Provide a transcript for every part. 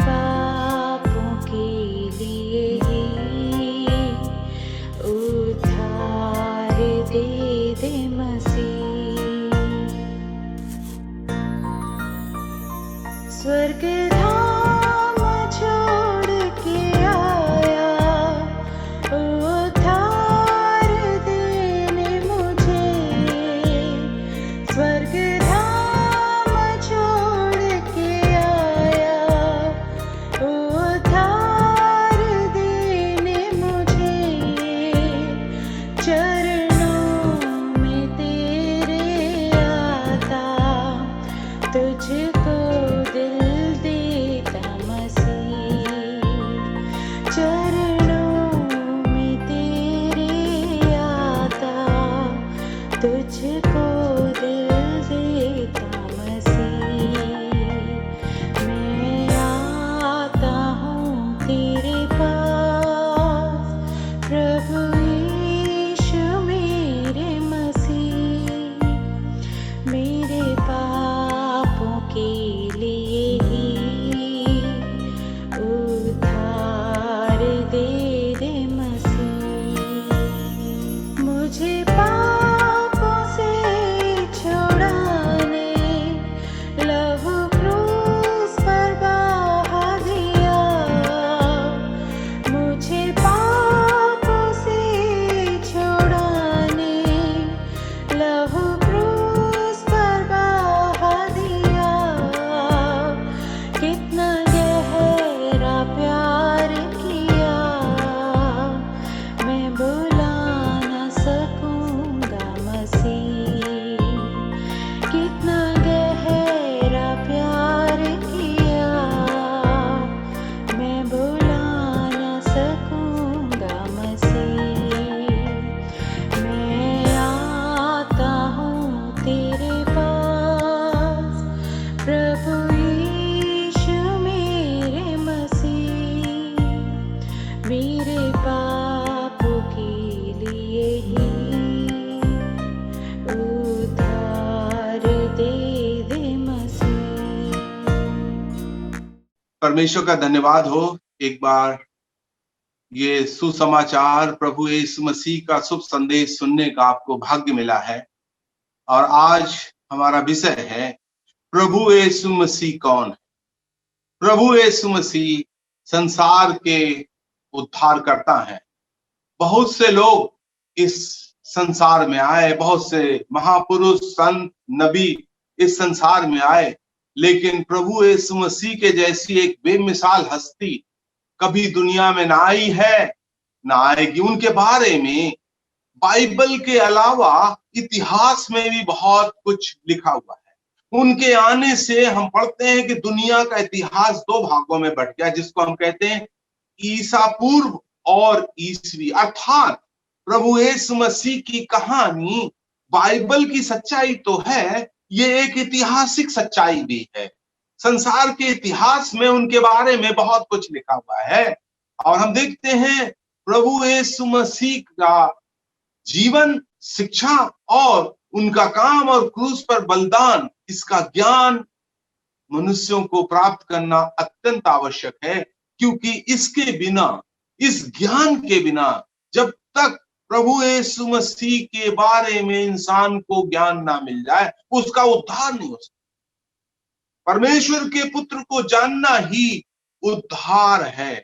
पापों के लिए ही उद्धार दे दे मसीह। स्वर्ग धाम छोड़ के आया उद्धार देने मुझे। स्वर्ग धाम छोड़ के आया उद्धार देने मुझे। चरणों में तेरे आता तुझको दिल देता मसीह। चरणों में तेरे आता तुझको दिल देता मसीह। मैं आता हूँ तेरे पास प्रभु यीशु मेरे मसीह। मेरे पापों के लिए ही उद्धार दे दे मसीह। मुझे पापों से छुड़ाने लहू क्रूस पर बहा दिया। मुझे पापों से छुड़ाने लहू क्रूस पर बहा दिया। कितना गहरा प्यार किया मैं भुला न सकूंगा मसीह। कितना गहरा प्यार किया मैं भुला न सकूंगा मसीह। मैं आता हूँ तेरे पास प्रभु यीशु मेरे मसीह। मेरे पापों के लिए ही उद्धार दे दे मसीह। परमेश्वर का धन्यवाद हो। एक बार ये सुसमाचार प्रभु यीशु मसीह का शुभ संदेश सुनने का आपको भाग्य मिला है। और आज हमारा विषय है प्रभु यीशु मसीह कौन है। प्रभु यीशु मसीह संसार के उद्धार करता है। बहुत से लोग इस संसार में आए, बहुत से महापुरुष संत नबी इस संसार में आए, लेकिन प्रभु यीशु मसीह के जैसी एक बेमिसाल हस्ती कभी दुनिया में ना आई है, ना आएगी। उनके बारे में बाइबल के अलावा इतिहास में भी बहुत कुछ लिखा हुआ है। उनके आने से हम पढ़ते हैं कि दुनिया का इतिहास दो भागों में बट गया, जिसको हम कहते हैं ईसा पूर्व और ईसवी। अर्थात प्रभु यीशु मसीह की कहानी बाइबल की सच्चाई तो है, ये एक ऐतिहासिक सच्चाई भी है। संसार के इतिहास में उनके बारे में बहुत कुछ लिखा हुआ है। और हम देखते हैं प्रभु यीशु मसीह का जीवन, शिक्षा और उनका काम और क्रूस पर बलिदान, इसका ज्ञान मनुष्यों को प्राप्त करना अत्यंत आवश्यक है। क्योंकि इसके बिना, इस ज्ञान के बिना, जब तक प्रभु यीशु मसीह के बारे में इंसान को ज्ञान ना मिल जाए, उसका उद्धार नहीं हो सकता। परमेश्वर के पुत्र को जानना ही उद्धार है।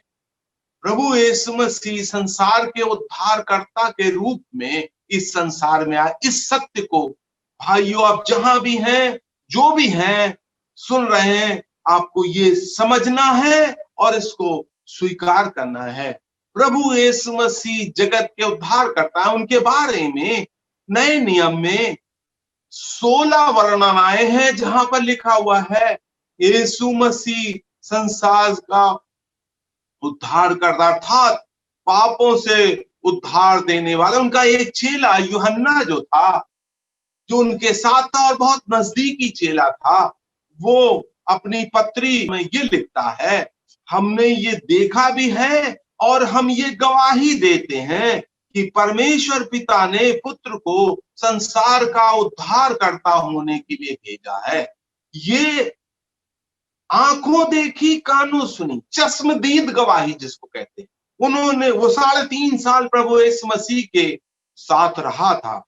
प्रभु यीशु मसीह संसार के उद्धारकर्ता के रूप में इस संसार में आए। इस सत्य को भाइयों, आप जहां भी हैं, जो भी हैं, सुन रहे हैं, आपको ये समझना है और इसको स्वीकार करना है। प्रभु यीशु मसीह जगत के उद्धार करता है। उनके बारे में नए नियम में 16 वर्णनाएं हैं जहां पर लिखा हुआ है यीशु मसीह संसार का उद्धार करता, अर्थात पापों से उद्धार देने वाला। उनका एक चेला यूहन्ना जो था, जो उनके साथ था और बहुत नजदीकी चेला था, वो अपनी पत्री में ये लिखता है, हमने ये देखा भी है और हम ये गवाही देते हैं कि परमेश्वर पिता ने पुत्र को संसार का उद्धार करता होने के लिए भेजा है। ये आंखों देखी कानों सुनी, चश्मदीद गवाही जिसको कहते हैं, उन्होंने वो 3.5 साल प्रभु यीशु मसीह के साथ रहा था।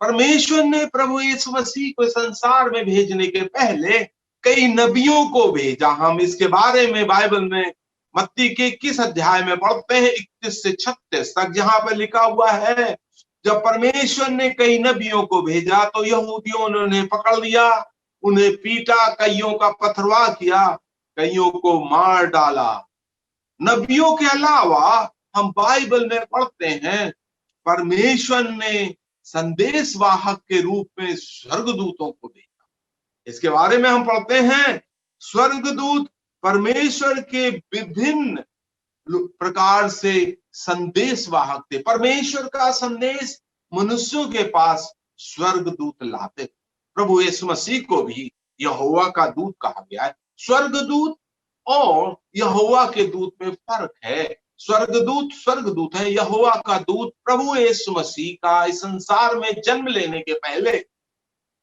परमेश्वर ने प्रभु यीशु मसीह को संसार में भेजने के पहले कई नबियों को भेजा। हम इसके बारे में बाइबल में मत्ती के 21 अध्याय में पढ़ते हैं 31 से 36 तक, जहां पर लिखा हुआ है, जब परमेश्वर ने कई नबियों को भेजा तो यहूदियों ने उन्हें पकड़ लिया, उन्हें पीटा, कईयों का पथरवाह किया, कईयों को मार डाला। नबियों के अलावा हम बाइबल में पढ़ते हैं परमेश्वर ने संदेशवाहक के रूप में स्वर्गदूतों को भेजा। इसके बारे में हम पढ़ते हैं, स्वर्गदूत परमेश्वर के विभिन्न प्रकार से संदेशवाहक थे। परमेश्वर का संदेश मनुष्यों के पास स्वर्गदूत लाते। प्रभु यीशु मसीह को भी यहोवा का दूत कहा गया है। स्वर्गदूत और यहोवा के दूत में फर्क है। स्वर्गदूत है, यहोवा का दूत प्रभु यीशु मसीह का इस संसार में जन्म लेने के पहले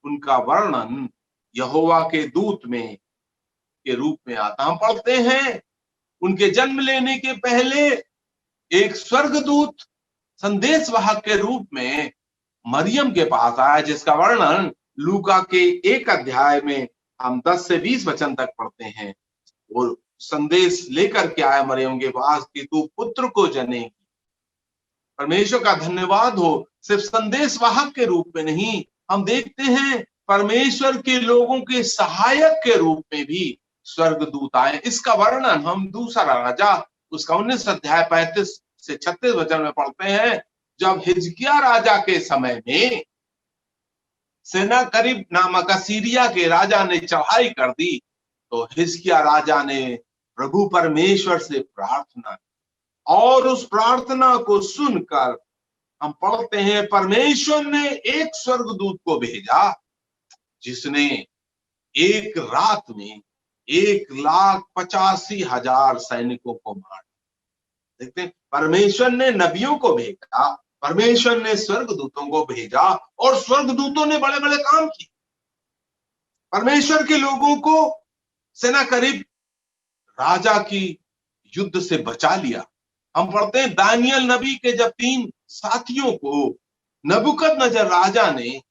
उनका वर्णन यहोवा के दूत में के रूप में आता। हम पढ़ते हैं उनके जन्म लेने के पहले एक स्वर्गदूत संदेशवाहक के रूप में मरियम के पास आया, जिसका वर्णन लूका के 1 अध्याय में हम 10 से 20 वचन तक पढ़ते हैं। और संदेश लेकर के आया मरियम के पास कि तू पुत्र को जनेगी। परमेश्वर का धन्यवाद हो, सिर्फ संदेशवाहक के रूप में नहीं, हम देखते हैं परमेश्वर के लोगों के सहायक के रूप में भी स्वर्गदूत आए। इसका वर्णन हम दूसरा राजा उसका 19 अध्याय 35 से 36 वचन में पढ़ते हैं। जब हिजकिया राजा के समय में सेनाकरीब नामक सीरिया के राजा ने चढ़ाई कर दी, तो हिजकिया राजा ने प्रभु परमेश्वर से प्रार्थना की और उस प्रार्थना को सुनकर हम पढ़ते हैं परमेश्वर ने एक स्वर्गदूत को भेजा जिसने एक रात में 1,85,000 सैनिकों को मार। देखते हैं, परमेश्वर ने नबियों को भेजा, परमेश्वर ने स्वर्गदूतों को भेजा और स्वर्गदूतों ने बड़े बड़े काम किए। परमेश्वर के लोगों को सेनाकरीब राजा की युद्ध से बचा लिया। हम पढ़ते हैं दानियल नबी के जब 3 साथियों को नबूकदनेस्सर राजा ने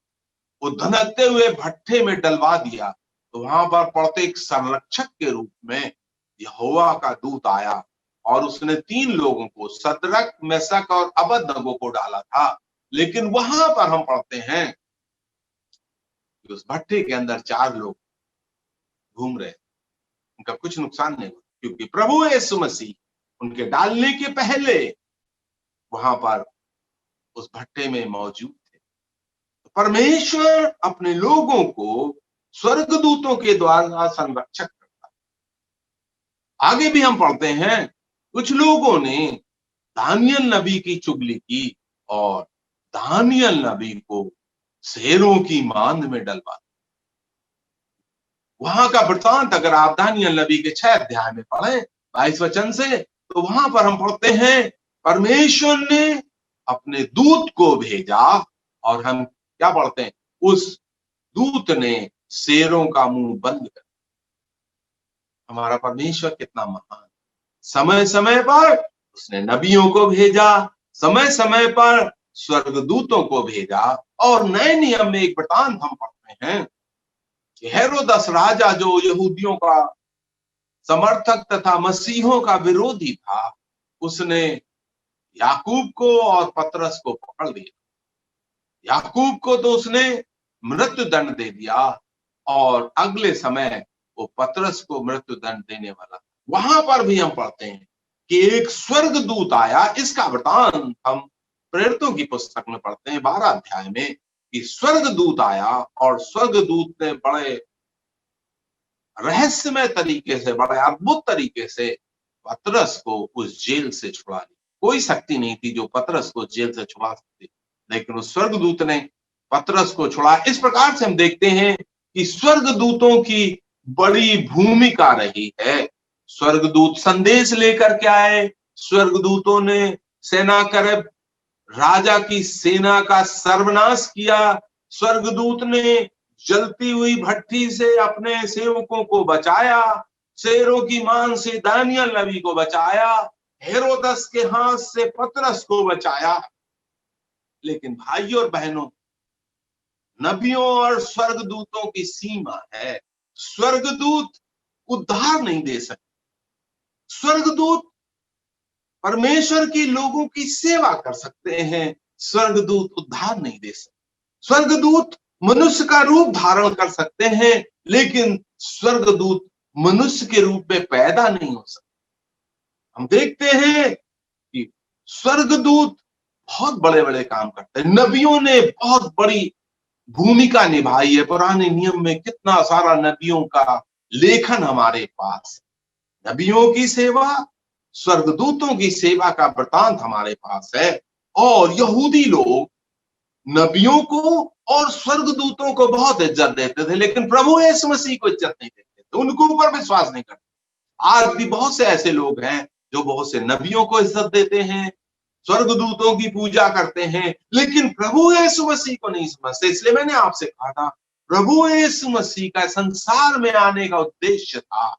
वो धनकते हुए भट्ठे में डलवा दिया, तो वहां पर पढ़ते एक संरक्षक के रूप में यहोवा का दूत आया और उसने 3 लोगों को, सदरक, मेशक और अबेदनगो को डाला था। लेकिन वहां पर हम पढ़ते हैं कि उस भट्ठे के अंदर 4 लोग घूम रहे, उनका कुछ नुकसान नहीं हुआ, क्योंकि प्रभु यीशु मसीह उनके डालने के पहले वहां पर उस भट्ठे में मौजूद थे। परमेश्वर अपने लोगों को स्वर्गदूतों के द्वारा संरक्षक करता है। आगे भी हम पढ़ते हैं कुछ लोगों ने दानियल नबी की चुगली की और दानियल नबी को शेरों की मांद में डलवा। वहां का वृतांत अगर आप दानियल नबी के 6 अध्याय में पढ़ें 22 वचन से, तो वहां पर हम पढ़ते हैं परमेश्वर ने अपने दूत को भेजा और हम क्या पढ़ते हैं, उस दूत ने शेरों का मुंह बंद कर। हमारा परमेश्वर कितना महान, समय समय पर उसने नबियों को भेजा, समय समय पर स्वर्गदूतों को भेजा। और नए नियम में एक वृतांत हम पढ़ते हैं कि हेरोदस राजा जो यहूदियों का समर्थक तथा मसीहों का विरोधी था, उसने याकूब को और पतरस को पकड़ लिया। याकूब को तो उसने मृत्यु दंड दे दिया और अगले समय वो पतरस को मृत्यु दंड देने वाला। वहां पर भी हम पढ़ते हैं कि एक स्वर्गदूत आया। इसका वृतांत हम प्रेरितों की पुस्तक में पढ़ते हैं 12 अध्याय में कि स्वर्गदूत आया और स्वर्गदूत ने बड़े रहस्यमय तरीके से, बड़े अद्भुत तरीके से पतरस को उस जेल से छुड़ा लिया। कोई शक्ति नहीं थी जो पतरस को जेल से छुड़ा सकती, लेकिन उस स्वर्गदूत ने पतरस को छुड़ा। इस प्रकार से हम देखते हैं कि स्वर्गदूतों की बड़ी भूमिका रही है। स्वर्गदूत संदेश लेकर के आए, स्वर्गदूतों ने सेनाकरीब राजा की सेना का सर्वनाश किया, स्वर्गदूत ने जलती हुई भट्ठी से अपने सेवकों को बचाया, शेरों की मान से दानियल नबी को बचाया, हेरोदस के हाथ से पतरस को बचाया। लेकिन भाइयों और बहनों, नबियों और स्वर्गदूतों की सीमा है। स्वर्गदूत उद्धार नहीं दे सकते। स्वर्गदूत परमेश्वर की लोगों की सेवा कर सकते हैं, स्वर्गदूत उद्धार नहीं दे सकते। स्वर्गदूत मनुष्य का रूप धारण कर सकते हैं, लेकिन स्वर्गदूत मनुष्य के रूप में पैदा नहीं हो सकते। हम देखते हैं कि स्वर्गदूत बहुत बड़े बड़े काम करते हैं। नबियों ने बहुत बड़ी भूमिका निभाई है। पुराने नियम में कितना सारा नबियों का लेखन हमारे पास। नबियों की सेवा, स्वर्गदूतों की सेवा का वृतांत हमारे पास है। और यहूदी लोग नबियों को और स्वर्गदूतों को बहुत इज्जत देते थे, लेकिन प्रभु यीशु मसीह को इज्जत नहीं देते थे, उनके ऊपर विश्वास नहीं करते। आज भी बहुत से ऐसे लोग हैं जो बहुत से नबियों को इज्जत देते हैं, स्वर्गदूतों की पूजा करते हैं, लेकिन प्रभु यीशु मसीह को नहीं समझते। इसलिए मैंने आपसे कहा था, प्रभु यीशु मसीह का संसार में आने का उद्देश्य था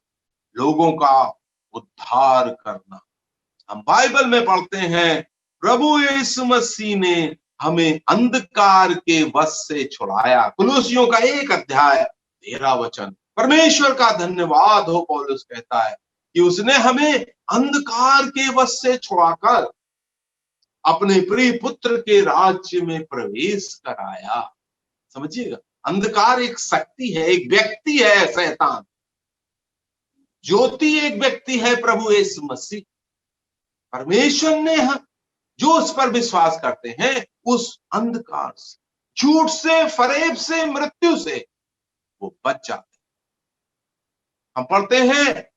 लोगों का उद्धार करना। हम बाइबल में पढ़ते हैं, प्रभु यीशु मसीह ने हमें अंधकार के वश से छुड़ाया। कुलुसियों का 1 अध्याय 13 वचन। परमेश्वर का धन्यवाद हो, पौलुस कहता है कि उसने हमें अंधकार के वश से छुड़ाकर अपने प्रिय पुत्र के राज्य में प्रवेश कराया। समझिएगा, अंधकार एक शक्ति है, एक व्यक्ति है शैतान। ज्योति एक व्यक्ति है प्रभु यीशु मसीह। परमेश्वर ने जो उस पर विश्वास करते हैं, उस अंधकार से, झूठ से, फरेब से, मृत्यु से वो बच जाते हैं। हम पढ़ते हैं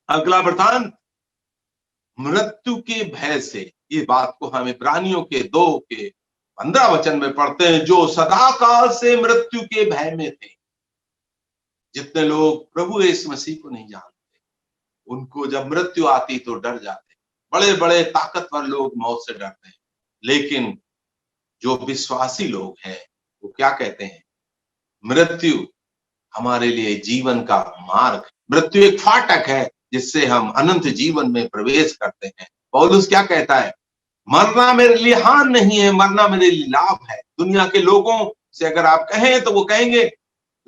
अगला वृतांत, मृत्यु के भय से। ये बात को हम इब्रानियों के 2 के 15 वचन में पढ़ते हैं, जो सदाकाल से मृत्यु के भय में थे। जितने लोग प्रभु यीशु मसीह को नहीं जानते, उनको जब मृत्यु आती तो डर जाते। बड़े बड़े ताकतवर लोग मौत से डरते हैं, लेकिन जो विश्वासी लोग हैं वो क्या कहते हैं? मृत्यु हमारे लिए जीवन का मार्ग, मृत्यु एक फाटक है जिससे हम अनंत जीवन में प्रवेश करते हैं। पौलुस क्या कहता है? मरना मेरे लिए हानि नहीं है, मरना मेरे लिए लाभ है। दुनिया के लोगों से अगर आप कहें तो वो कहेंगे,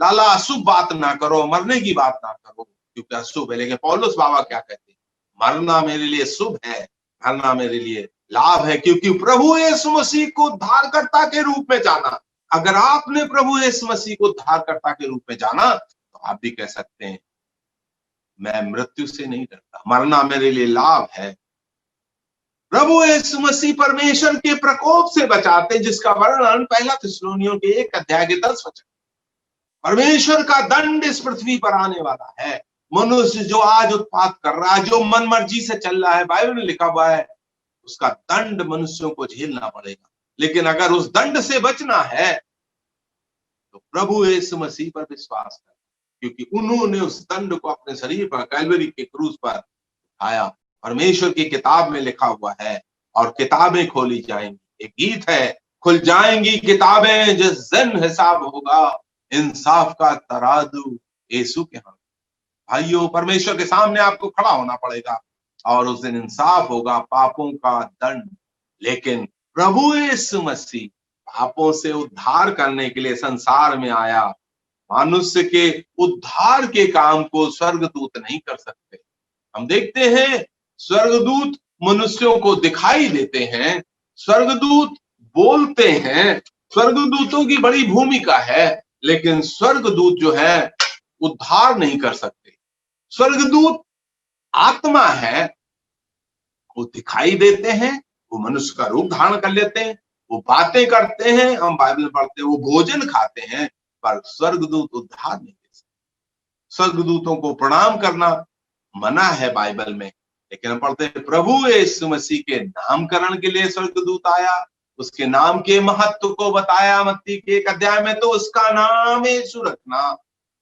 लाला अशुभ बात ना करो, मरने की बात ना करो, क्योंकि अशुभ है। लेकिन पौलुस बाबा क्या कहते हैं? मरना मेरे लिए शुभ है, मरना मेरे लिए लाभ है, क्योंकि प्रभु यीशु मसीह को उद्धारकर्ता के रूप में जाना। अगर आपने प्रभु यीशु मसीह को उद्धारकर्ता के रूप में जाना, तो आप भी कह सकते हैं, मैं मृत्यु से नहीं डरता, मरना मेरे लिए लाभ है। प्रभु यीशु मसीह परमेश्वर के प्रकोप से बचाते, जिसका वर्णन 1 थिस्सलुनीयों के 1 अध्याय के 10 वचन। परमेश्वर का दंड इस पृथ्वी पर आने वाला है। मनुष्य जो आज उत्पात कर रहा है, जो मन मर्जी से चल रहा है, बाइबल में लिखा हुआ है, उसका दंड मनुष्यों को झेलना पड़ेगा। लेकिन अगर उस दंड से बचना है तो प्रभु यीशु मसीह पर विश्वास कर, क्योंकि उन्होंने उस दंड को अपने शरीर पर कैलवरी के क्रूस पर उठाया। परमेश्वर की किताब में लिखा हुआ है, और किताबें खोली जाएंगी। एक गीत है, खुल जाएंगी किताबें, जिस दिन हिसाब होगा, इंसाफ का तराजू यीशु के हाथ। भाइयों, परमेश्वर के सामने आपको खड़ा होना पड़ेगा, और उस दिन इंसाफ होगा, पापों का दंड। लेकिन प्रभु यीशु मसीह पापों से उद्धार करने के लिए संसार में आया। मनुष्य के उद्धार के काम को स्वर्गदूत नहीं कर सकते। हम देखते हैं, स्वर्गदूत मनुष्यों को दिखाई देते हैं, स्वर्गदूत बोलते हैं, स्वर्गदूतों की बड़ी भूमिका है, लेकिन स्वर्गदूत जो है उद्धार नहीं कर सकते। स्वर्गदूत आत्मा है, वो दिखाई देते हैं, वो मनुष्य का रूप धारण कर लेते हैं, वो बातें करते हैं, हम बाइबल में पढ़ते हैं, वो भोजन खाते हैं, पर स्वर्गदूत उद्धार नहीं दे सकते। स्वर्गदूतों को प्रणाम करना मना है बाइबल में, लेकिन हम पढ़ते हैं प्रभु यीशु मसीह के नामकरण के लिए स्वर्गदूत आया, उसके नाम के महत्व को बताया मत्ती के 1 अध्याय में। तो उसका नाम यीशु रखना,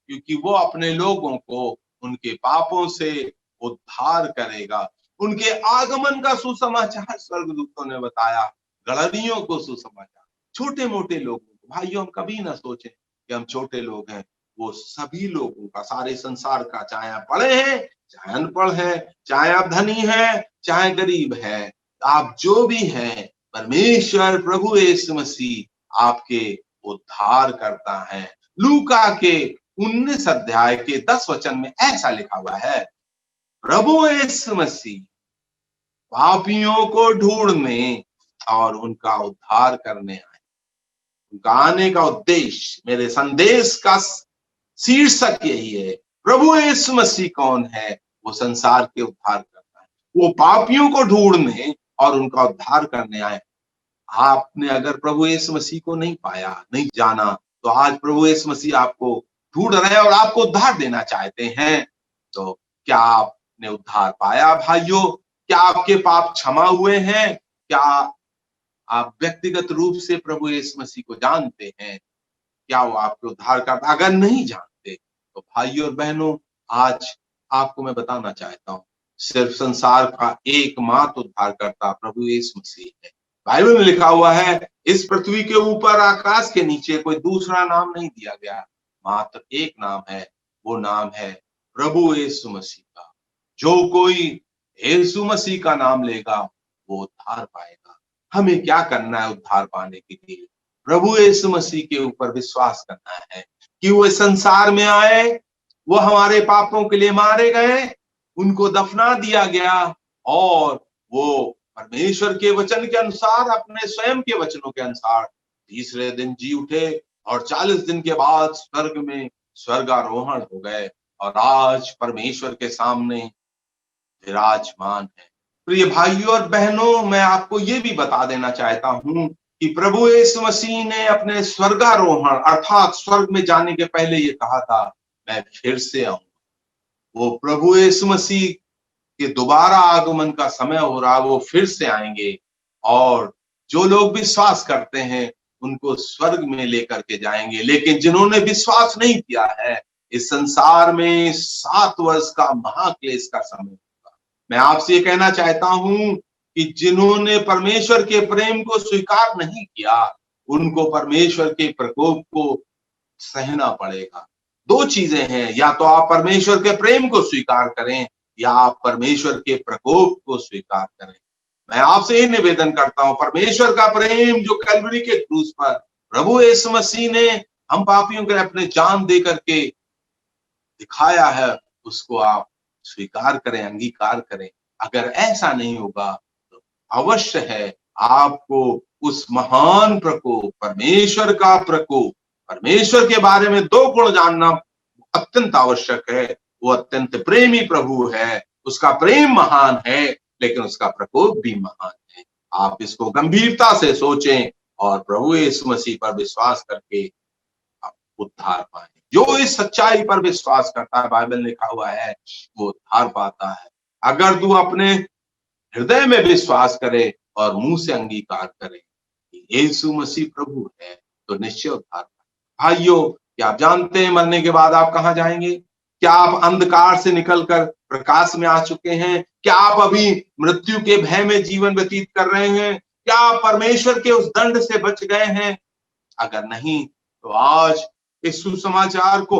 क्योंकि वो अपने लोगों को उनके पापों से उद्धार करेगा। उनके आगमन का सुसमाचार स्वर्गदूतों ने बताया, गड़रियों को सुसमाचार, छोटे मोटे लोगों को। भाइयों, हम कभी ना सोचें कि हम छोटे लोग हैं। वो सभी लोगों का, सारे संसार का, चाहे आप पढ़े हैं, चाहे अनपढ़ है, चाहे आप धनी है, चाहे गरीब है, आप जो भी हैं, परमेश्वर प्रभु यीशु मसीह आपके उद्धार करता है। लूका के 19 अध्याय के 10 वचन में ऐसा लिखा हुआ है, प्रभु यीशु मसीह पापियों को ढूंढने और उनका उद्धार करने आए। उनका आने का उद्देश्य, मेरे संदेश का शीर्षक यही है, प्रभु यीशु मसीह कौन है? वो संसार के उद्धार करता है, वो पापियों को ढूंढने और उनका उद्धार करने आए। आपने अगर प्रभु यीशु मसीह को नहीं पाया, नहीं जाना, तो आज प्रभु यीशु मसीह आपको ढूंढ रहे हैं और आपको उद्धार देना चाहते हैं। तो क्या आपने उद्धार पाया भाइयों? क्या आपके पाप क्षमा हुए हैं? क्या आप व्यक्तिगत रूप से प्रभु यीशु मसीह को जानते हैं? क्या वो आपके उद्धार करता? अगर नहीं जानते तो भाइयों और बहनों, आज आपको मैं बताना चाहता हूँ, सिर्फ संसार का एकमात्र उद्धारकर्ता प्रभु यीशु मसीह है। बाइबल में लिखा हुआ है, इस पृथ्वी के ऊपर आकाश के नीचे कोई दूसरा नाम नहीं दिया गया, मात्र एक नाम है, वो नाम है प्रभु यीशु मसीह का। जो कोई यीशु मसीह का नाम लेगा वो उद्धार पाएगा। हमें क्या करना है उद्धार पाने के लिए? प्रभु यीशु मसीह के ऊपर विश्वास करना है कि वो इस संसार में आए, वो हमारे पापों के लिए मारे गए, उनको दफना दिया गया और वो परमेश्वर के वचन के अनुसार, अपने स्वयं के वचनों के अनुसार तीसरे दिन जी उठे और 40 दिन के बाद स्वर्ग में स्वर्गारोहण हो गए और आज परमेश्वर के सामने विराजमान है। प्रिय भाइयों और बहनों, मैं आपको ये भी बता देना चाहता हूं कि प्रभु यीशु मसीह ने अपने स्वर्गारोहण अर्थात स्वर्ग में जाने के पहले ये कहा था, मैं फिर से आऊंगा। वो प्रभु यीशु मसीह के दोबारा आगमन का समय हो रहा, वो फिर से आएंगे और जो लोग विश्वास करते हैं उनको स्वर्ग में लेकर के जाएंगे। लेकिन जिन्होंने विश्वास नहीं किया है, इस संसार में 7 वर्ष का महाक्लेश का समय होगा। मैं आपसे ये कहना चाहता हूं कि जिन्होंने परमेश्वर के प्रेम को स्वीकार नहीं किया, उनको परमेश्वर के प्रकोप को सहना पड़ेगा। 2 चीजें हैं, या तो आप परमेश्वर के प्रेम को स्वीकार करें या आप परमेश्वर के प्रकोप को स्वीकार करें। मैं आपसे ही निवेदन करता हूं, परमेश्वर का प्रेम जो कलवरी के क्रूस पर प्रभु यीशु मसीह ने हम पापियों के लिए अपने जान दे करके दिखाया है, उसको आप स्वीकार करें, अंगीकार करें। अगर ऐसा नहीं होगा तो अवश्य है आपको उस महान प्रकोप, परमेश्वर का प्रकोप, परमेश्वर के बारे में 2 गुण जानना अत्यंत आवश्यक है। वो अत्यंत प्रेमी प्रभु है, उसका प्रेम महान है, लेकिन उसका प्रकोप भी महान है। आप इसको गंभीरता से सोचें और प्रभु यीशु मसीह पर विश्वास करके आप उद्धार पाएं। जो इस सच्चाई पर विश्वास करता है, बाइबल में लिखा हुआ है, वो उद्धार पाता है। अगर तू अपने हृदय में विश्वास करे और मुंह से अंगीकार करे कि यीशु मसीह प्रभु है, तो निश्चय उद्धार पाए। भाइयों, क्या आप जानते हैं मरने के बाद आप कहां जाएंगे? क्या आप अंधकार से निकलकर प्रकाश में आ चुके हैं? क्या आप अभी मृत्यु के भय में जीवन व्यतीत कर रहे हैं? क्या आप परमेश्वर के उस दंड से बच गए हैं? अगर नहीं, तो आज इस सुसमाचार को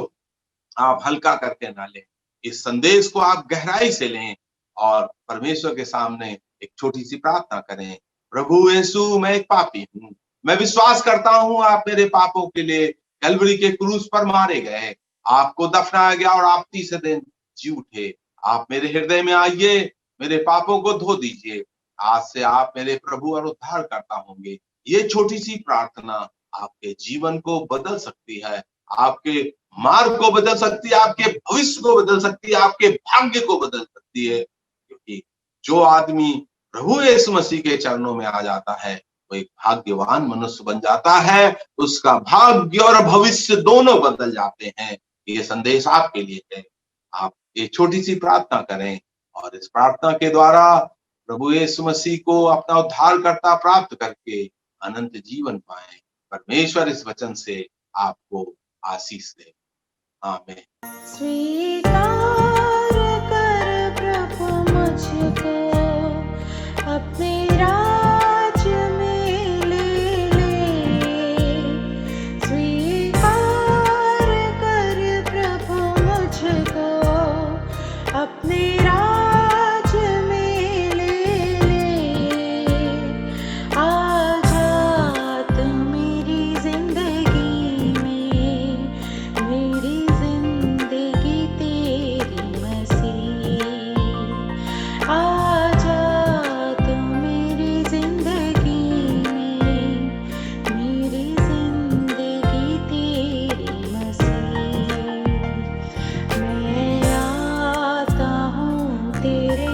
आप हल्का करके ना लें, इस संदेश को आप गहराई से लें और परमेश्वर के सामने एक छोटी सी प्रार्थना करें। प्रभु यीशु, मैं एक पापी हूं, मैं विश्वास करता हूं आप मेरे पापों के लिए कलवरी के क्रूस पर मारे गए, आपको दफनाया गया और आप तीसरे दिन जी उठे। आप मेरे हृदय में आइए, मेरे पापों को धो दीजिए। आज से आप मेरे प्रभु और उद्धार करता होंगे। ये छोटी सी प्रार्थना आपके जीवन को बदल सकती है, आपके मार्ग को बदल सकती है, आपके भविष्य को बदल सकती है, आपके भाग्य को बदल सकती है। क्योंकि जो आदमी प्रभु यीशु मसीह के चरणों में आ जाता है, वो एक भाग्यवान मनुष्य बन जाता है, उसका भाग्य और भविष्य दोनों बदल जाते हैं। ये संदेश आपके लिए है। आप ये छोटी सी प्रार्थना करें और इस प्रार्थना के द्वारा प्रभु यीशु मसीह को अपना उद्धारकर्ता प्राप्त करके अनंत जीवन पाएं। परमेश्वर इस वचन से आपको आशीष दे। आमीन। स्वीकार कर प्रभु मुझको अपने राज में ले ले। स्वीकार कर तेरे